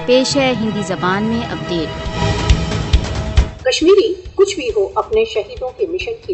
پیش ہے ہندی زبان میں اپڈیٹ۔ کشمیری کچھ بھی ہو اپنے شہیدوں کے مشن کی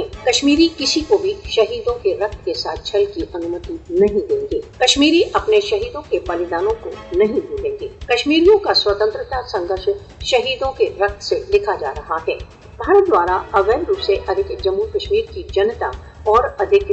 ہیں۔ کشمیری کسی کو بھی شہیدوں کے رکت کے ساتھ چھل کی انومتی نہیں دیں گے۔ کشمیری اپنے شہیدوں کے بلیدانوں کو نہیں بھولیں گے۔ کشمیریوں کا سوتنترتا سنگھرش شہیدوں کے رکت سے لکھا جا رہا ہے۔ بھارت دوارا اویل روپ سے ادھک جموں کشمیر کی جنتا اور ادھک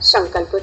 سنکلپ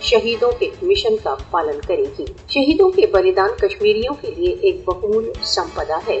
شہیدوں کے مشن کا پالن کرے گی۔ شہیدوں کے بلیدان کشمیریوں کے لیے ایک بہمول سمپدا ہے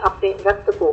اپنے رکت کو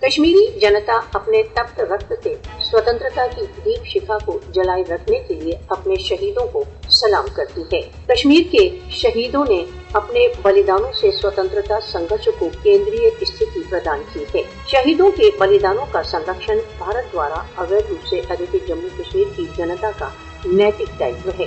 کشمیری جنتا اپنے تپت رکت سے سوتنترتا کی دیپ شکھا کو جلائے رکھنے کے لیے اپنے شہیدوں کو سلام کرتی ہے۔ کشمیر کے شہیدوں نے اپنے بلیدانوں سے سوتنترتا سنگھرش کو کیندری استھتی پردان کی ہے۔ شہیدوں کے بلیدانوں کا سنرکشن بھارت دوارا اویل روپ سے ادھک جموں کشمیر کی جنتا کا نیتک دائتو ہے۔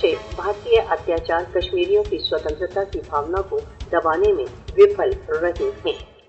سے بھارتی اتیاچار کشمیریوں کی سوتنترتا کی بھاونا کو دبانے میں وفل رہے ہیں۔